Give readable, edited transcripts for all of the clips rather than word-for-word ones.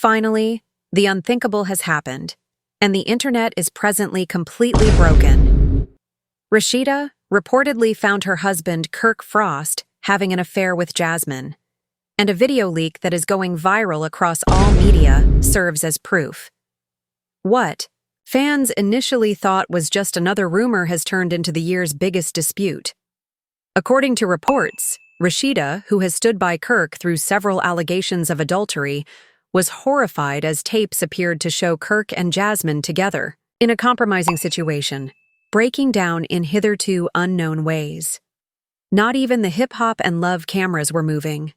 Finally, the unthinkable has happened, and the internet is presently completely broken. Rashida reportedly found her husband, Kirk Frost, having an affair with Jasmine, and a video leak that is going viral across all media serves as proof. What fans initially thought was just another rumor has turned into the year's biggest dispute. According to reports, Rashida, who has stood by Kirk through several allegations of adultery, was horrified as tapes appeared to show Kirk and Jasmine together, in a compromising situation, breaking down in hitherto unknown ways. Not even the hip-hop and love cameras were moving.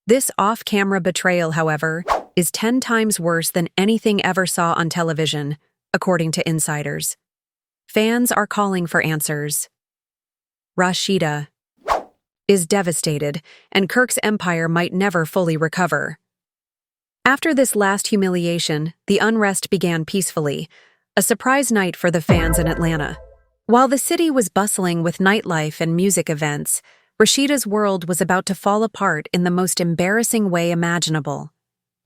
This off-camera betrayal, however, is 10 times worse than anything ever saw on television, according to insiders. Fans are calling for answers. Rashida is devastated, and Kirk's empire might never fully recover. After this last humiliation, the unrest began peacefully, a surprise night for the fans in Atlanta. While the city was bustling with nightlife and music events, Rashida's world was about to fall apart in the most embarrassing way imaginable.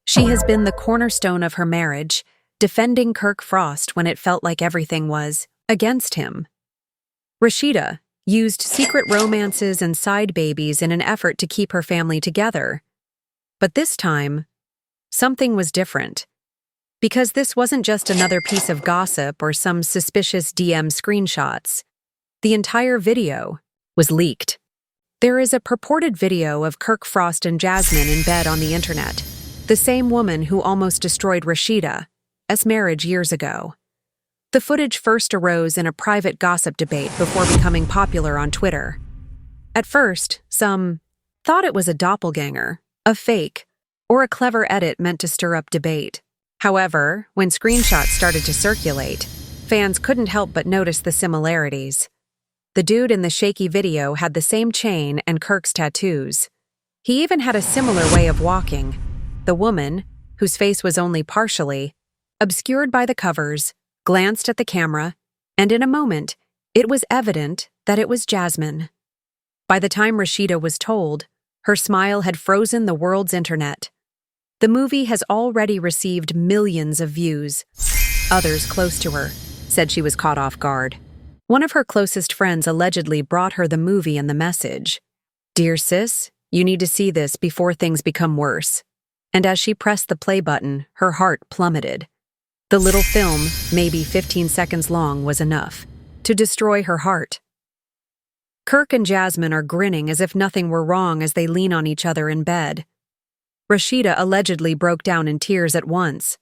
She has been the cornerstone of her marriage, defending Kirk Frost when it felt like everything was against him. Rashida used secret romances and side babies in an effort to keep her family together. But this time, something was different. Because this wasn't just another piece of gossip or some suspicious DM screenshots. The entire video was leaked. There is a purported video of Kirk Frost and Jasmine in bed on the internet, the same woman who almost destroyed Rashida's marriage years ago. The footage first arose in a private gossip debate before becoming popular on Twitter. At first, some thought it was a doppelganger, a fake, or a clever edit meant to stir up debate. However, when screenshots started to circulate, fans couldn't help but notice the similarities. The dude in the shaky video had the same chain and Kirk's tattoos. He even had a similar way of walking. The woman, whose face was only partially obscured by the covers, glanced at the camera, and in a moment, it was evident that it was Jasmine. By the time Rashida was told, her smile had frozen the world's internet. The movie has already received millions of views. Others close to her said she was caught off guard. One of her closest friends allegedly brought her the movie and the message, "Dear sis, you need to see this before things become worse." And as she pressed the play button, her heart plummeted. The little film, maybe 15 seconds long, was enough to destroy her heart. Kirk and Jasmine are grinning as if nothing were wrong as they lean on each other in bed. Rashida allegedly broke down in tears at once.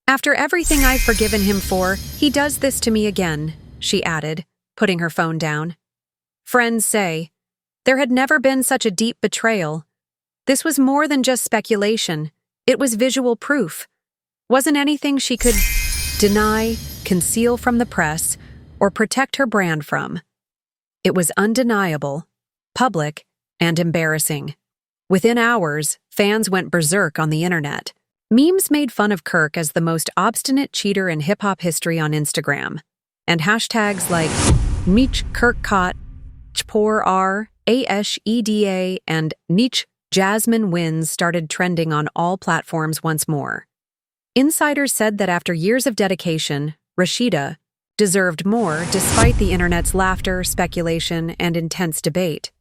"After everything I've forgiven him for, he does this to me again," she added, putting her phone down. Friends say, there had never been such a deep betrayal. This was more than just speculation. It was visual proof. Wasn't anything she could deny, conceal from the press, or protect her brand from. It was undeniable, public, and embarrassing. Within hours, fans went berserk on the internet. Memes made fun of Kirk as the most obstinate cheater in hip-hop history on Instagram, and hashtags like Meech Kirk caught, Chpoor R, ASHEDA, and Neech Jasmine wins started trending on all platforms once more. Insiders said that after years of dedication, Rashida deserved more despite the internet's laughter, speculation, and intense debate.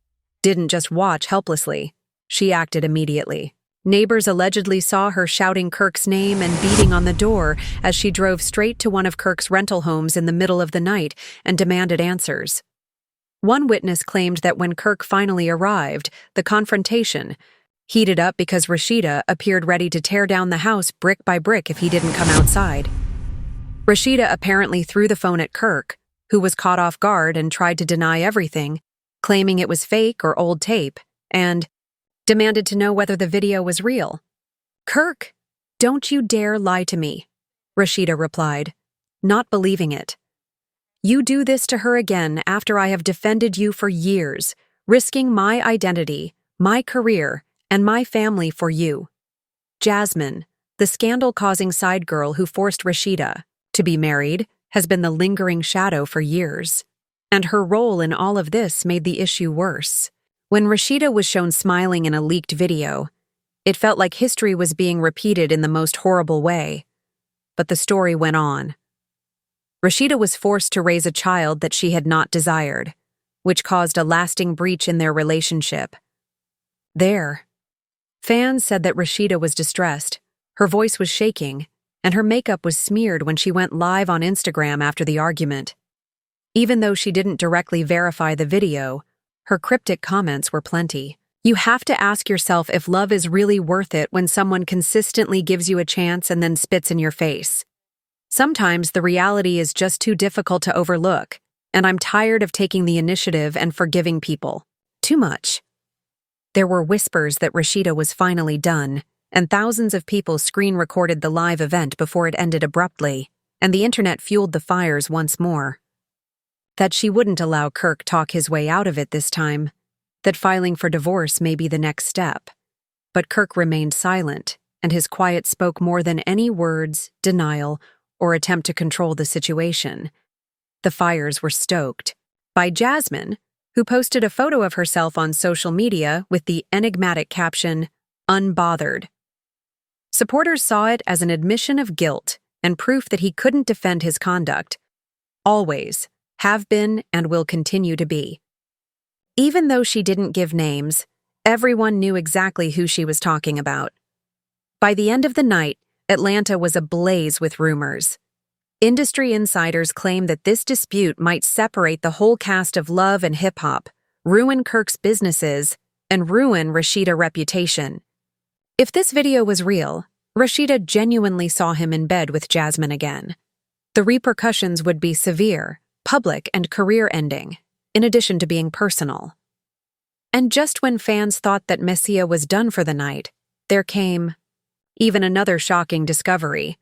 Didn't just watch helplessly. She acted immediately. Neighbors allegedly saw her shouting Kirk's name and beating on the door as she drove straight to one of Kirk's rental homes in the middle of the night and demanded answers. One witness claimed that when Kirk finally arrived, the confrontation heated up because Rashida appeared ready to tear down the house brick by brick if he didn't come outside. Rashida apparently threw the phone at Kirk, who was caught off guard and tried to deny everything, claiming it was fake or old tape, and demanded to know whether the video was real. "Kirk, don't you dare lie to me," Rashida replied, not believing it. "You do this to her again after I have defended you for years, risking my identity, my career, and my family for you." Jasmine, the scandal-causing side girl who forced Rashida to be married, has been the lingering shadow for years. And her role in all of this made the issue worse. When Rashida was shown smiling in a leaked video, It felt like history was being repeated in the most horrible way. But the story went on. Rashida was forced to raise a child that she had not desired, which caused a lasting breach in their relationship. Fans said that Rashida was distressed, her voice was shaking, and her makeup was smeared when she went live on Instagram after the argument. Even though she didn't directly verify the video, her cryptic comments were plenty. You have to ask yourself if love is really worth it when someone consistently gives you a chance and then spits in your face. Sometimes the reality is just too difficult to overlook, and I'm tired of taking the initiative and forgiving people. Too much. There were whispers that Rashida was finally done, and thousands of people screen-recorded the live event before it ended abruptly, and the internet fueled the fires once more. That she wouldn't allow Kirk talk his way out of it this time, that filing for divorce may be the next step. But Kirk remained silent, and his quiet spoke more than any words, denial, or attempt to control the situation. The fires were stoked by Jasmine, who posted a photo of herself on social media with the enigmatic caption, "Unbothered." Supporters saw it as an admission of guilt and proof that he couldn't defend his conduct. Always, have been, and will continue to be. Even though she didn't give names, everyone knew exactly who she was talking about. By the end of the night, Atlanta was ablaze with rumors. Industry insiders claimed that this dispute might separate the whole cast of Love and Hip Hop, ruin Kirk's businesses, and ruin Rashida's reputation. If this video was real, Rashida genuinely saw him in bed with Jasmine again. The repercussions would be severe, public, and career-ending, in addition to being personal. And just when fans thought that Messia was done for the night, there came even another shocking discovery.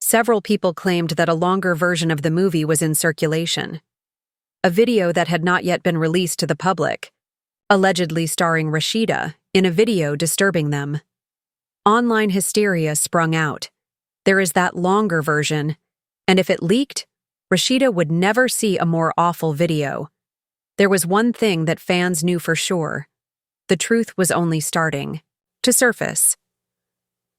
Several people claimed that a longer version of the movie was in circulation. A video that had not yet been released to the public, allegedly starring Rashida in a video disturbing them. Online hysteria sprung out. There is that longer version, and if it leaked, Rashida would never see a more awful video. There was one thing that fans knew for sure. The truth was only starting to surface.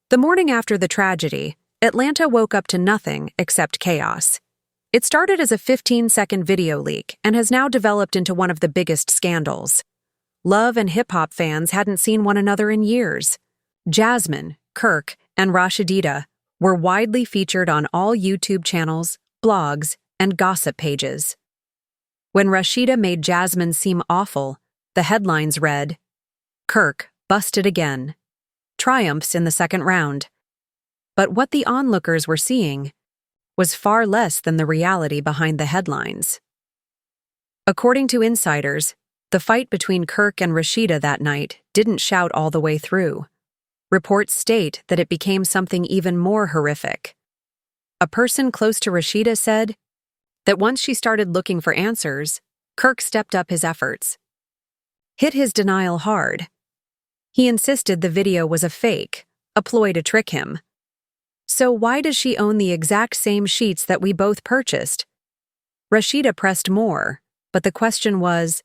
The morning after the tragedy, Atlanta woke up to nothing except chaos. It started as a 15-second video leak and has now developed into one of the biggest scandals. Love and hip-hop fans hadn't seen one another in years. Jasmine, Kirk, and Rashida were widely featured on all YouTube channels, blogs, and gossip pages. When Rashida made Jasmine seem awful, the headlines read, "Kirk busted again. Triumphs in the second round." But what the onlookers were seeing was far less than the reality behind the headlines. According to insiders, the fight between Kirk and Rashida that night didn't shout all the way through. Reports state that it became something even more horrific. A person close to Rashida said that once she started looking for answers, Kirk stepped up his efforts. Hit his denial hard. He insisted the video was a fake, a ploy to trick him. So why does she own the exact same sheets that we both purchased? Rashida pressed more, but the question was,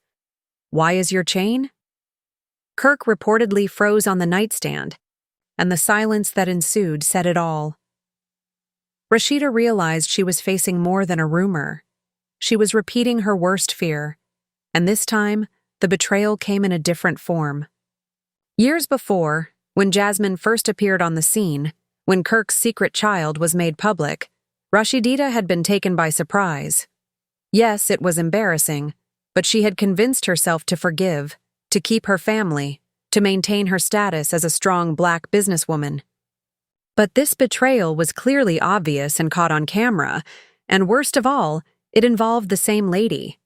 why is your chain? Kirk reportedly froze on the nightstand, and the silence that ensued said it all. Rashida realized she was facing more than a rumor. She was repeating her worst fear, and this time, the betrayal came in a different form. Years before, when Jasmine first appeared on the scene, when Kirk's secret child was made public, Rashida had been taken by surprise. Yes, it was embarrassing, but she had convinced herself to forgive, to keep her family, to maintain her status as a strong Black businesswoman. But this betrayal was clearly obvious and caught on camera, and worst of all, it involved the same lady.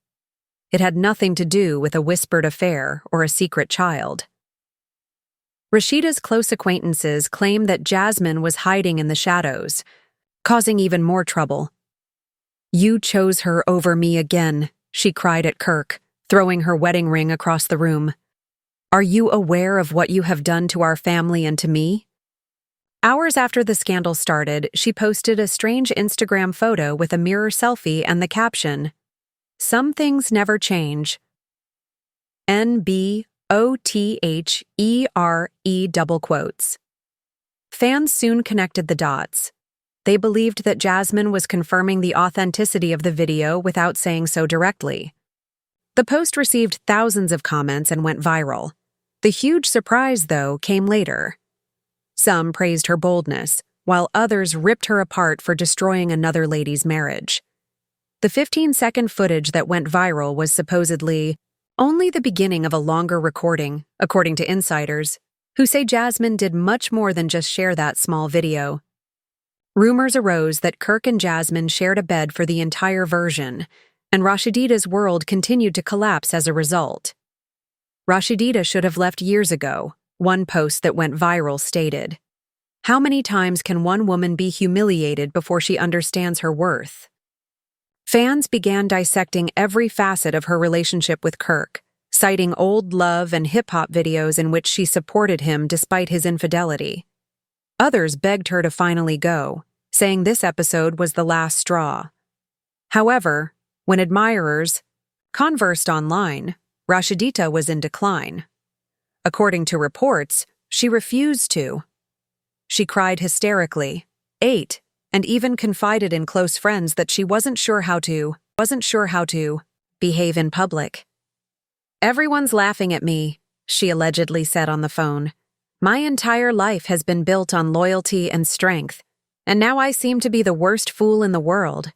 It had nothing to do with a whispered affair or a secret child. Rashida's close acquaintances claimed that Jasmine was hiding in the shadows, causing even more trouble. "You chose her over me again," she cried at Kirk, throwing her wedding ring across the room. "Are you aware of what you have done to our family and to me?" Hours after the scandal started, she posted a strange Instagram photo with a mirror selfie and the caption, "Some things never change. NB double quotes. Fans soon connected the dots. They believed that Jasmine was confirming the authenticity of the video without saying so directly. The post received thousands of comments and went viral. The huge surprise, though, came later. Some praised her boldness, while others ripped her apart for destroying another lady's marriage. The 15-second footage that went viral was supposedly only the beginning of a longer recording, according to insiders, who say Jasmine did much more than just share that small video. Rumors arose that Kirk and Jasmine shared a bed for the entire version, and Rashidita's world continued to collapse as a result. Rashidita should have left years ago, one post that went viral stated. How many times can one woman be humiliated before she understands her worth? Fans began dissecting every facet of her relationship with Kirk, citing old love and hip-hop videos in which she supported him despite his infidelity. Others begged her to finally go, saying this episode was the last straw. However, when admirers conversed online, Rashidita was in decline. According to reports, she refused to. She cried hysterically, ate, and even confided in close friends that she wasn't sure how to behave in public. "Everyone's laughing at me," she allegedly said on the phone. "My entire life has been built on loyalty and strength, and now I seem to be the worst fool in the world."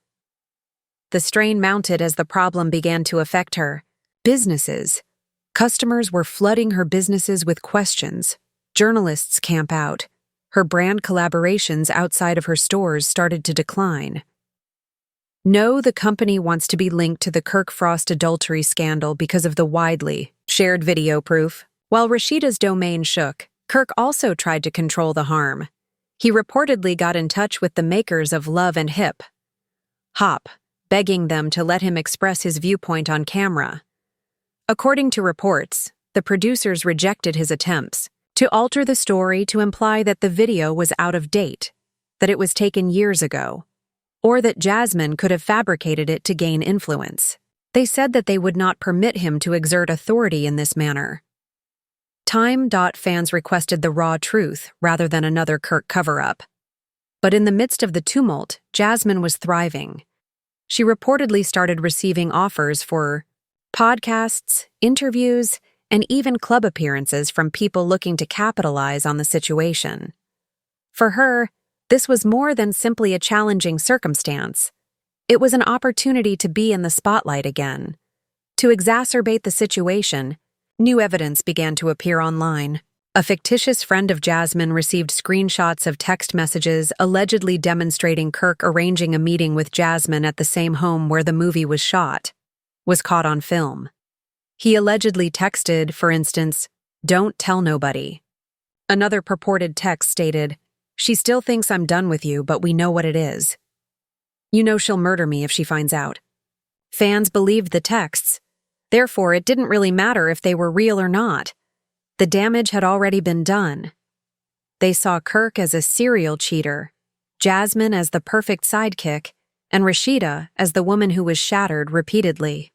The strain mounted as the problem began to affect her. Businesses. Customers were flooding her businesses with questions. Journalists camp out. Her brand collaborations outside of her stores started to decline. No, the company wants to be linked to the Kirk Frost adultery scandal because of the widely shared video proof. While Rashida's domain shook, Kirk also tried to control the harm. He reportedly got in touch with the makers of Love and Hip Hop, begging them to let him express his viewpoint on camera. According to reports, the producers rejected his attempts to alter the story to imply that the video was out of date, that it was taken years ago, or that Jasmine could have fabricated it to gain influence. They said that they would not permit him to exert authority in this manner. Fans requested the raw truth rather than another Kirk cover-up. But in the midst of the tumult, Jasmine was thriving. She reportedly started receiving offers for podcasts, interviews, and even club appearances from people looking to capitalize on the situation. For her, this was more than simply a challenging circumstance. It was an opportunity to be in the spotlight again. To exacerbate the situation, new evidence began to appear online. A fictitious friend of Jasmine received screenshots of text messages allegedly demonstrating Kirk arranging a meeting with Jasmine at the same home where the movie was shot, was caught on film. He allegedly texted, for instance, "Don't tell nobody." Another purported text stated, "She still thinks I'm done with you, but we know what it is. You know she'll murder me if she finds out." Fans believed the texts. Therefore, it didn't really matter if they were real or not. The damage had already been done. They saw Kirk as a serial cheater, Jasmine as the perfect sidekick, and Rashida as the woman who was shattered repeatedly.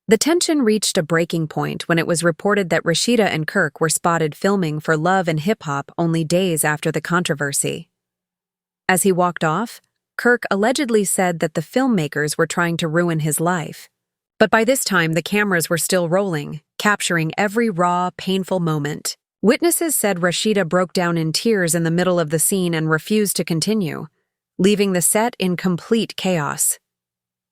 The tension reached a breaking point when it was reported that Rashida and Kirk were spotted filming for Love and Hip Hop only days after the controversy. As he walked off, Kirk allegedly said that the filmmakers were trying to ruin his life. But by this time, the cameras were still rolling, capturing every raw, painful moment. Witnesses said Rashida broke down in tears in the middle of the scene and refused to continue, leaving the set in complete chaos.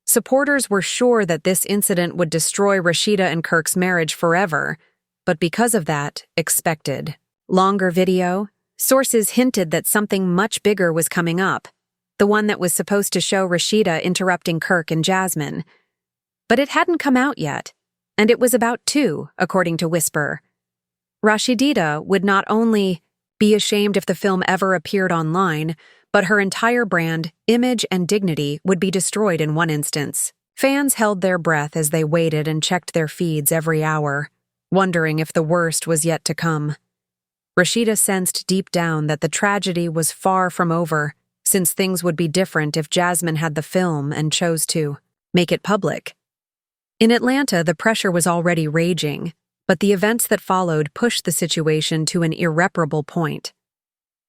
Supporters were sure that this incident would destroy Rashida and Kirk's marriage forever, but because of that, expected. Longer video, sources hinted that something much bigger was coming up, the one that was supposed to show Rashida interrupting Kirk and Jasmine. But it hadn't come out yet, and it was about 2, according to Whisper. Rashidita would not only be ashamed if the film ever appeared online, but her entire brand, image, and dignity would be destroyed in one instance. Fans held their breath as they waited and checked their feeds every hour, wondering if the worst was yet to come. Rashida sensed deep down that the tragedy was far from over, since things would be different if Jasmine had the film and chose to make it public. In Atlanta, the pressure was already raging. But the events that followed pushed the situation to an irreparable point.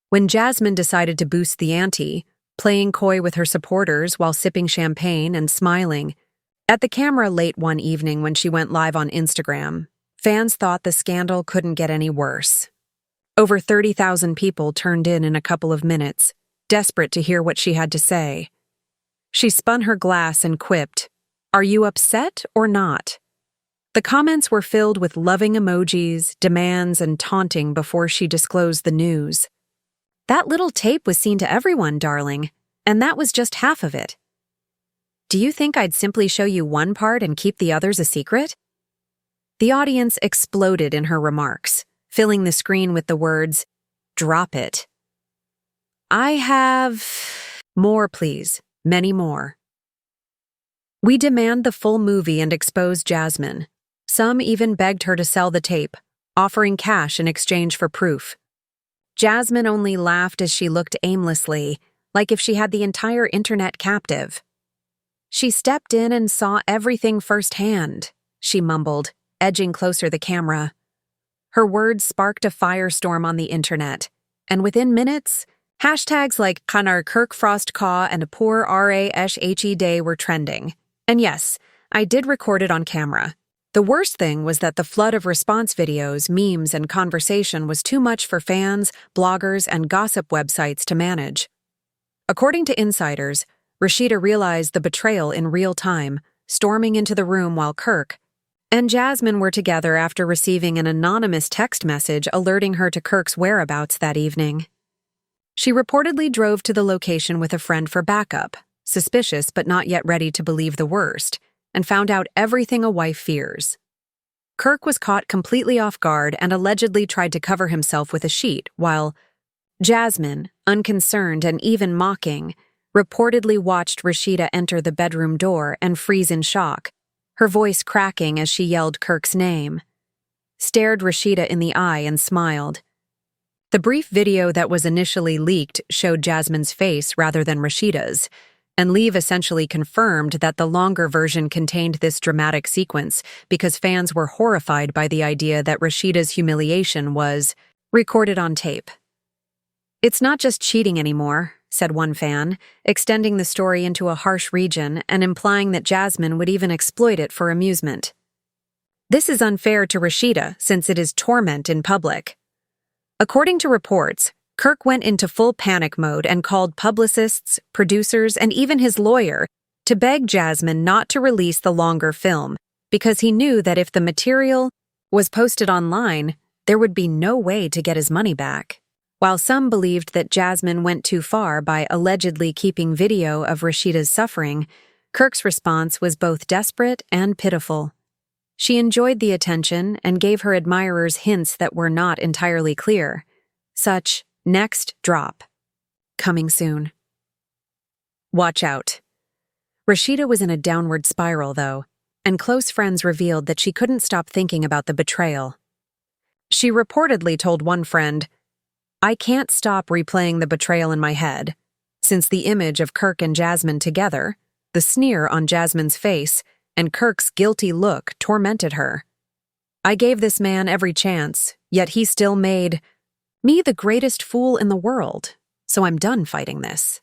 When Jasmine decided to boost the ante, playing coy with her supporters while sipping champagne and smiling at the camera late one evening when she went live on Instagram, fans thought the scandal couldn't get any worse. Over 30,000 people turned in a couple of minutes, desperate to hear what she had to say. She spun her glass and quipped, "Are you upset or not?" The comments were filled with loving emojis, demands, and taunting before she disclosed the news. "That little tape was seen to everyone, darling, and that was just half of it. Do you think I'd simply show you one part and keep the others a secret?" The audience exploded in her remarks, filling the screen with the words, "Drop it." "I have more, please, many more." "We demand the full movie and expose Jasmine." Some even begged her to sell the tape, offering cash in exchange for proof. Jasmine only laughed as she looked aimlessly, like if she had the entire internet captive. "She stepped in and saw everything firsthand," she mumbled, edging closer the camera. Her words sparked a firestorm on the internet, and within minutes, hashtags like Kanar Kirk Frost Ka and a poor RASHE day were trending. And yes, I did record it on camera. The worst thing was that the flood of response videos, memes, and conversation was too much for fans, bloggers, and gossip websites to manage. According to insiders, Rashida realized the betrayal in real time, storming into the room while Kirk and Jasmine were together after receiving an anonymous text message alerting her to Kirk's whereabouts that evening. She reportedly drove to the location with a friend for backup, suspicious but not yet ready to believe the worst, and found out everything a wife fears. Kirk was caught completely off guard and allegedly tried to cover himself with a sheet, while Jasmine, unconcerned and even mocking, reportedly watched Rashida enter the bedroom door and freeze in shock, her voice cracking as she yelled Kirk's name, stared Rashida in the eye and smiled. The brief video that was initially leaked showed Jasmine's face rather than Rashida's, and Leave essentially confirmed that the longer version contained this dramatic sequence because fans were horrified by the idea that Rashida's humiliation was recorded on tape. "It's not just cheating anymore," said one fan, extending the story into a harsh region and implying that Jasmine would even exploit it for amusement. "This is unfair to Rashida since it is torment in public." According to reports, Kirk went into full panic mode and called publicists, producers, and even his lawyer to beg Jasmine not to release the longer film because he knew that if the material was posted online, there would be no way to get his money back. While some believed that Jasmine went too far by allegedly keeping video of Rashida's suffering, Kirk's response was both desperate and pitiful. She enjoyed the attention and gave her admirers hints that were not entirely clear, such "next drop. Coming soon. Watch out." Rashida was in a downward spiral, though, and close friends revealed that she couldn't stop thinking about the betrayal. She reportedly told one friend, "I can't stop replaying the betrayal in my head, since the image of Kirk and Jasmine together, the sneer on Jasmine's face, and Kirk's guilty look tormented her. I gave this man every chance, yet he still made me the greatest fool in the world, so I'm done fighting this."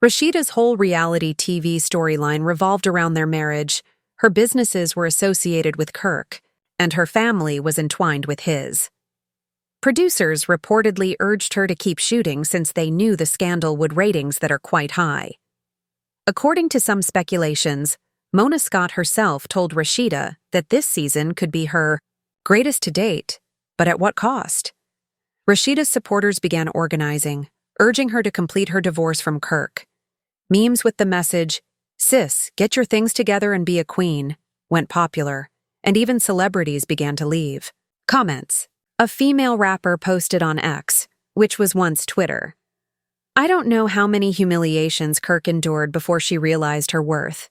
Rashida's whole reality TV storyline revolved around their marriage. Her businesses were associated with Kirk, and her family was entwined with his. Producers reportedly urged her to keep shooting since they knew the scandal would ratings that are quite high. According to some speculations, Mona Scott herself told Rashida that this season could be her greatest to date, but at what cost? Rashida's supporters began organizing, urging her to complete her divorce from Kirk. Memes with the message, "Sis, get your things together and be a queen," went popular, and even celebrities began to leave. Comments. A female rapper posted on X, which was once Twitter. "I don't know how many humiliations Kirk endured before she realized her worth.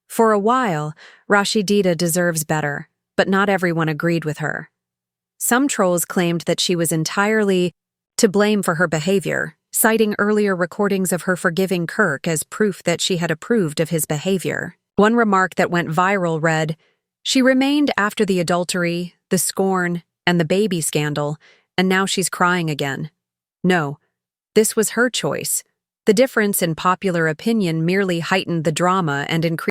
For a while, Rashida deserves better, but not everyone agreed with her. Some trolls claimed that she was entirely to blame for her behavior, citing earlier recordings of her forgiving Kirk as proof that she had approved of his behavior. One remark that went viral read, "She remained after the adultery, the scorn, and the baby scandal, and now she's crying again. No, this was her choice. The difference in popular opinion merely heightened the drama and increased